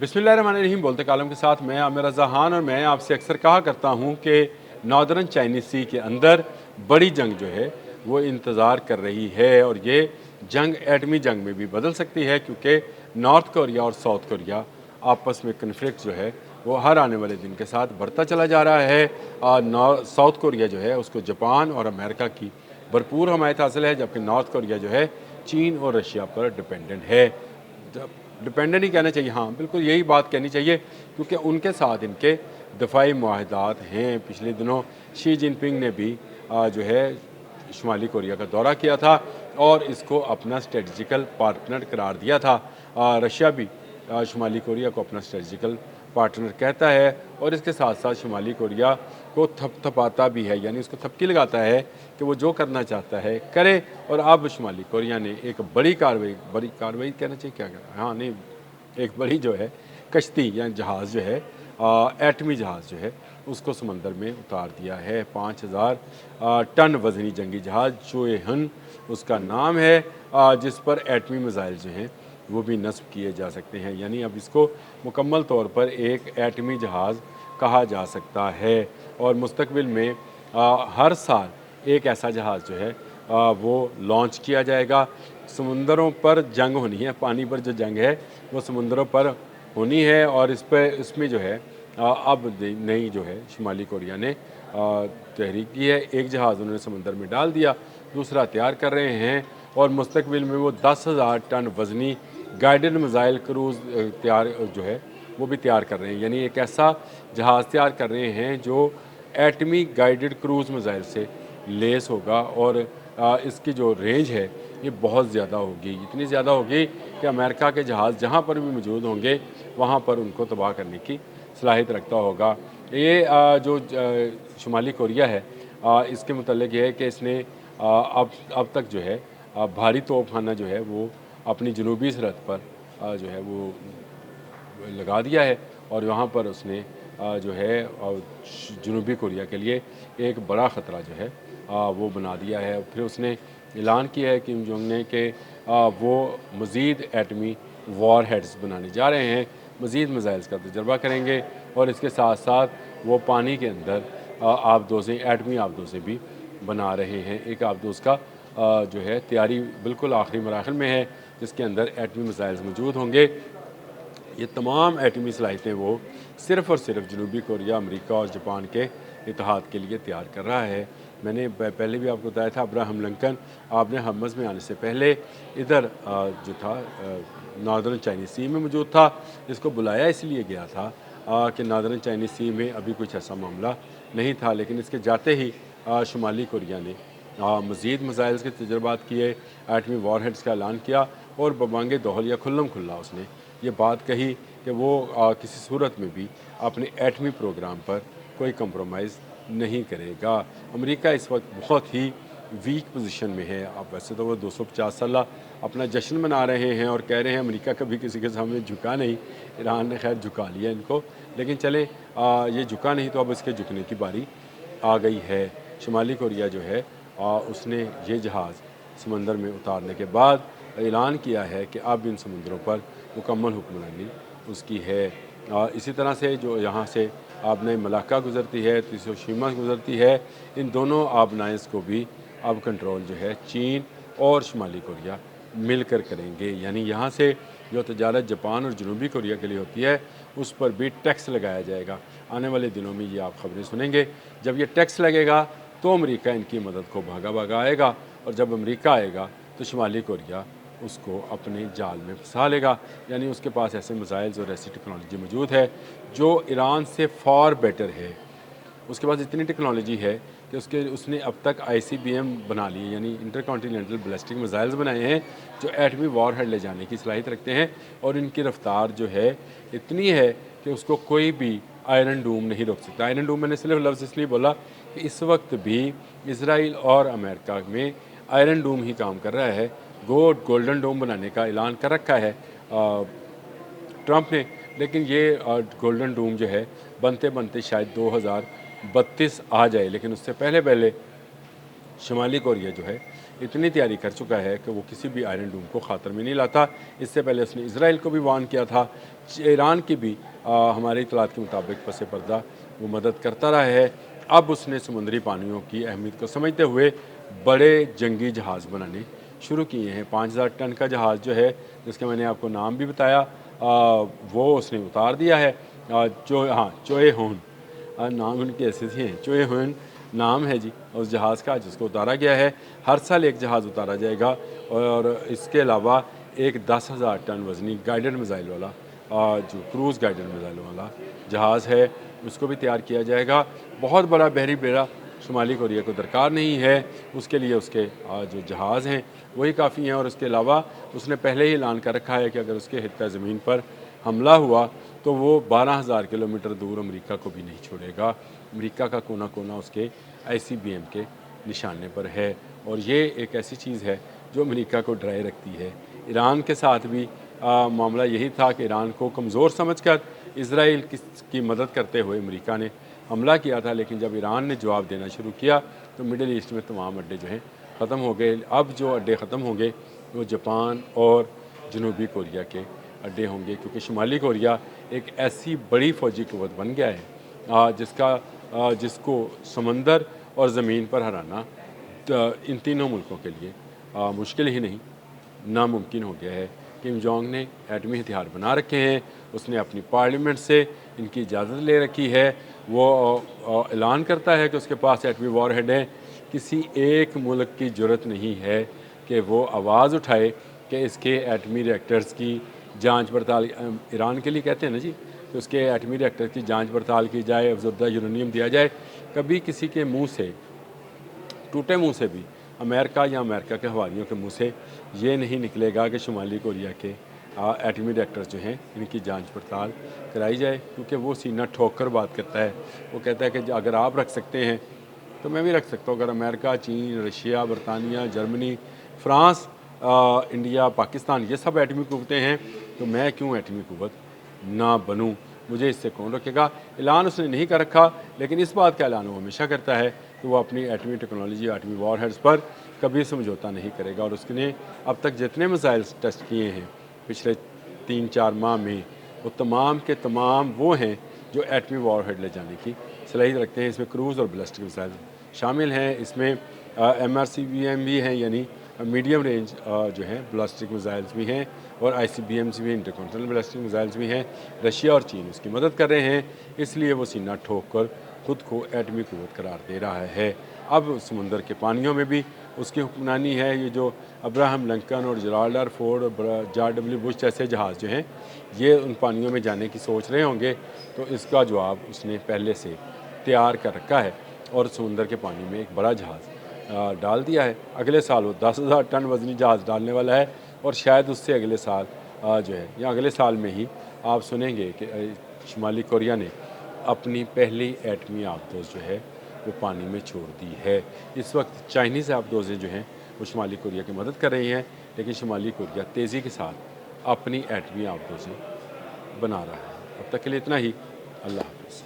बिस्मिल्लाहिर्रहमानिर्रहीम। बोलते कालम के साथ मैं आमिर रज़ा खान और मैं आपसे अक्सर कहा करता हूँ कि नॉर्दर्न चाइनीज़ सी के अंदर बड़ी जंग जो है वो इंतज़ार कर रही है और ये जंग एटमी जंग में भी बदल सकती है, क्योंकि नॉर्थ कोरिया और साउथ कोरिया आपस में कन्फ्लिक्ट जो है वो हर आने वाले दिन के साथ बढ़ता चला जा रहा है। साउथ कोरिया जो है उसको जापान और अमेरिका की भरपूर हमायत हासिल है, जबकि नॉर्थ कोरिया जो है चीन और रशिया पर डिपेंडेंट है। डिपेंडेंट ही कहना चाहिए, हाँ बिल्कुल यही बात कहनी चाहिए, क्योंकि उनके साथ इनके दफ़ाई मुआहदात हैं। पिछले दिनों शी जिनपिंग ने भी जो है शुमाली कोरिया का दौरा किया था और इसको अपना स्ट्रेटजिकल पार्टनर करार दिया था। रशिया भी शुमाली कोरिया को अपना स्ट्रेटजिकल पार्टनर कहता है और इसके साथ साथ शुमाली कोरिया को थपथपाता भी है, यानी उसको थपकी लगाता है कि वो जो करना चाहता है करे। और अब शुमाली कोरिया ने एक बड़ी कार्रवाई कहना चाहिए, क्या कहना, हाँ नहीं, एक बड़ी जो है कश्ती या जहाज़ जो है एटमी जहाज़ जो है उसको समंदर में उतार दिया है। 5000 टन वज़नी जंगी जहाज़ चोएहन उसका नाम है, जिस पर एटमी मिज़ाइल जो हैं वो भी नस्ब किए जा सकते हैं। यानी अब इसको मुकम्मल तौर पर एक एटमी जहाज़ कहा जा सकता है और मुस्तकबिल में हर साल एक ऐसा जहाज़ जो है वो लॉन्च किया जाएगा। समुंदरों पर जंग होनी है, पानी पर जो जंग है वो समुंदरों पर होनी है और इसमें जो है अब नई जो है शुमाली कोरिया ने तहरीक की है। एक जहाज़ उन्होंने समुंदर में डाल दिया, दूसरा तैयार कर रहे हैं और मुस्तकबिल में वो 10,000 टन वज़नी गाइडेड मिज़ाइल क्रूज़ तैयार जो है वो भी तैयार कर रहे हैं। यानी एक ऐसा जहाज़ तैयार कर रहे हैं जो एटमी गाइडेड क्रूज़ मिज़ाइल से लेस होगा और इसकी जो रेंज है ये बहुत ज़्यादा होगी, इतनी ज़्यादा होगी कि अमेरिका के जहाज़ जहाँ पर भी मौजूद होंगे वहाँ पर उनको तबाह करने की सलाहियत रखता होगा। ये जो शुमाली कोरिया है इसके मुतल्लिक़ ये है कि इसने अब तक जो है भारी तोपखाना जो है वो अपनी जनूबी सरहद पर जो है वो लगा दिया है और वहाँ पर उसने जो है जनूबी कोरिया के लिए एक बड़ा ख़तरा जो है वो बना दिया है। फिर उसने ऐलान किया है किम जोंग ने कि वो मज़ीद एटमी वॉर हेड्स बनाने जा रहे हैं, मज़ीद मिज़ाइल्स का तजर्बा करेंगे और इसके साथ साथ वो पानी के अंदर आबदोज़ें, एटमी आबदोज़ें भी बना रहे हैं। एक आबदोज़ का जो है तैयारी बिल्कुल आखिरी मराहल में है, जिसके अंदर एटमी मिज़ाइल्स मौजूद होंगे। ये तमाम एटमी सलाहियतें वो सिर्फ़ और सिर्फ जनूबी कोरिया, अमेरिका और जापान के इत्तेहाद के लिए तैयार कर रहा है। मैंने पहले भी आपको बताया था, अब्राहम लिंकन आपने हर्मज़ में आने से पहले इधर जो था नॉर्दर्न चाइनीज़ सी में मौजूद था। इसको बुलाया इसलिए गया था कि नॉर्दर्न चाइनीज़ सी में अभी कुछ ऐसा मामला नहीं था, लेकिन इसके जाते ही शुमाली कोरिया ने मज़ीद मिज़ाइल्स के तजर्बात किए, एटमी वॉरहेड्स का ऐलान किया और बबांगे दोहल या खुल्लम खुल्ला उसने ये बात कही कि वो किसी सूरत में भी अपने एटमी प्रोग्राम पर कोई कंप्रोमाइज़ नहीं करेगा। अमेरिका इस वक्त बहुत ही वीक पोजीशन में है। अब वैसे तो वो 250 साल अपना जश्न मना रहे हैं और कह रहे हैं अमेरिका कभी किसी के सामने झुका नहीं। ईरान ने खैर झुका लिया इनको, लेकिन चले ये झुका नहीं तो अब इसके झुकने की बारी आ गई है। शुमाली कोरिया जो है उसने ये जहाज़ समंदर में उतारने के बाद ऐलान किया है कि अब इन समुद्रों पर मुकम्मल हुक्मरानी उसकी है। इसी तरह से जो यहाँ से आबनाई मलाक्का गुज़रती है, त्सुशिमा गुज़रती है, इन दोनों आबनाइज़ को भी अब कंट्रोल जो है चीन और शुमाली कोरिया मिलकर करेंगे। यानी यहाँ से जो तजारत जापान और जनूबी कोरिया के लिए होती है उस पर भी टैक्स लगाया जाएगा। आने वाले दिनों में ये आप खबरें सुनेंगे। जब ये टैक्स लगेगा तो अमेरिका इनकी मदद को भागा भागा आएगा और जब अमेरिका आएगा तो शुमाली कोरिया उसको अपने जाल में फंसा लेगा। यानी उसके पास ऐसे मिसाइल्स और ऐसी टेक्नोलॉजी मौजूद है जो ईरान से फ़ार बेटर है। उसके पास इतनी टेक्नोलॉजी है कि उसने अब तक ICBM बना लिए, यानी इंटरकॉन्टिनेंटल बैलिस्टिक मिसाइल्स बनाए हैं जो एटमी वॉर हेड ले जाने की सलाहियत रखते हैं और इनकी रफ्तार जो है इतनी है कि उसको कोई भी आयरन डूम नहीं रोक सकता। आयरन डूम मैंने सिर्फ लफ्ज़ इसलिए बोला कि इस वक्त भी इसराइल और अमेरिका में आयरन डूम ही काम कर रहा है। गोल्डन डोम बनाने का ऐलान कर रखा है ट्रंप ने, लेकिन ये गोल्डन डोम जो है बनते बनते शायद 2032 आ जाए, लेकिन उससे पहले पहले शुमाली कोरिया जो है इतनी तैयारी कर चुका है कि वो किसी भी आयरन डोम को ख़ातर में नहीं लाता। इससे पहले उसने इसराइल को भी वार्न किया था, ईरान की भी हमारे इतलात के मुताबिक पस पर्दा वो मदद करता रहा है। अब उसने समुद्री पानियों की अहमियत को समझते हुए बड़े जंगी जहाज़ बनाने शुरू किए हैं। 5000 टन का जहाज़ जो है, जिसका मैंने आपको नाम भी बताया, वो उसने उतार दिया है। चोए होन नाम उनके ऐसे थे, चोए होन नाम है जी उस जहाज़ का, जिसको उतारा गया है। हर साल एक जहाज़ उतारा जाएगा और इसके अलावा एक 10,000 टन वज़नी गाइडेड मिज़ाइल वाला जो क्रूज़ गाइडेड मिज़ाइल वाला जहाज़ है, उसको भी तैयार किया जाएगा। बहुत बड़ा बहरी बेड़ा शुमाली कोरिया को दरकार नहीं है, उसके लिए उसके जो जहाज़ हैं वही काफ़ी हैं। और उसके अलावा उसने पहले ही ऐलान कर रखा है कि अगर उसके हित्ता ज़मीन पर हमला हुआ तो वो 12,000 किलोमीटर दूर अमेरिका को भी नहीं छोड़ेगा। अमेरिका का कोना कोना उसके ICBM के निशाने पर है और ये एक ऐसी चीज़ है जो अमेरिका को डराए रखती है। ईरान के साथ भी मामला यही था कि ईरान को कमज़ोर समझकर इजराइल की मदद करते हुए अमेरिका ने हमला किया था, लेकिन जब ईरान ने जवाब देना शुरू किया तो मिडिल ईस्ट में तमाम अड्डे जो हैं ख़त्म हो गए। अब जो अड्डे ख़त्म होंगे वो जापान और जनूबी कोरिया के अड्डे होंगे, क्योंकि शुमाली कोरिया एक ऐसी बड़ी फ़ौजी क़ुव्वत बन गया है जिसको समंदर और ज़मीन पर हराना इन तीनों मुल्कों के लिए मुश्किल ही नहीं, नामुमकिन हो गया है। किम जोंग ने एटमी हथियार बना रखे हैं, उसने अपनी पार्लियामेंट से इनकी इजाज़त ले रखी है। वो ऐलान करता है कि उसके पास एटमी वॉरहेड है। किसी एक मुल्क की ज़रूरत नहीं है कि वो आवाज़ उठाए कि इसके एटमी रिएक्टर्स की जांच पड़ताल, ईरान के लिए कहते हैं ना जी, तो उसके एटमी रिएक्टर की जांच पड़ताल की जाए, अफज़ुदा यूरेनियम दिया जाए। कभी किसी के मुंह से, टूटे मुंह से भी, अमेरिका या अमेरिका के हवारियों के मुंह से ये नहीं निकलेगा कि शुमाली कोरिया के एटमी रिएक्टर्स जो हैं इनकी जांच पड़ताल कराई जाए, क्योंकि वो सीना ठोक कर बात करता है। वो कहता है कि अगर आप रख सकते हैं तो मैं भी रख सकता हूँ। अगर अमेरिका, चीन, रशिया, बरतानिया, जर्मनी, फ्रांस, इंडिया, पाकिस्तान ये सब एटमी क़ुव्वतें हैं तो मैं क्यों एटमी क़ुव्वत ना बनूँ, मुझे इससे कौन रोकेगा। ऐलान उसने नहीं कर रखा, लेकिन इस बात का ऐलान वो हमेशा करता है कि वो अपनी एटमी टेक्नोलॉजी, एटमी वॉरहेड्स पर कभी समझौता नहीं करेगा। और उसने अब तक जितने मिसाइल्स टेस्ट किए हैं पिछले 3-4 माह में, वो तमाम के तमाम वो हैं जो एटमी वॉरहेड ले जाने की सलाहियत रखते हैं। इसमें क्रूज़ और बैलिस्टिक मिसाइल शामिल हैं, इसमें MRCBM भी हैं, यानी मीडियम रेंज जो हैं बैलिस्टिक मिसाइल्स भी हैं, और ICBMs भी, इंटरकॉन्टिनेंटल बैलिस्टिक मिसाइल्स भी हैं। रशिया और चीन उसकी मदद कर रहे हैं, इसलिए वो सीना ठोक कर खुद को एटमी क़ुव्वत करार दे रहा है। अब समुंदर के पानियों में भी उसकी हुक्मरानी है। ये जो अब्राहम लिंकन और जेराल्ड आर फोर्ड और जॉर्ज W बुश जैसे जहाज़ जो हैं ये उन पानियों में जाने की सोच रहे होंगे, तो इसका जवाब उसने पहले से तैयार कर रखा है और समुंदर के पानी में एक बड़ा जहाज़ डाल दिया है। अगले साल वो 10,000 टन वज़नी जहाज़ डालने वाला है, और शायद उससे अगले साल जो है या अगले साल में ही आप सुनेंगे कि शुमाली कोरिया ने अपनी पहली एटमी आबदोज़ जो है वो पानी में छोड़ दी है। इस वक्त चाइनीज़ आबदोज़ें जो हैं वो शुमाली कोरिया की मदद कर रही हैं, लेकिन शुमाली कोरिया तेज़ी के साथ अपनी एटमी आबदोज़ें बना रहा है। अब तक के लिए इतना ही। अल्लाह हाफ़िज़।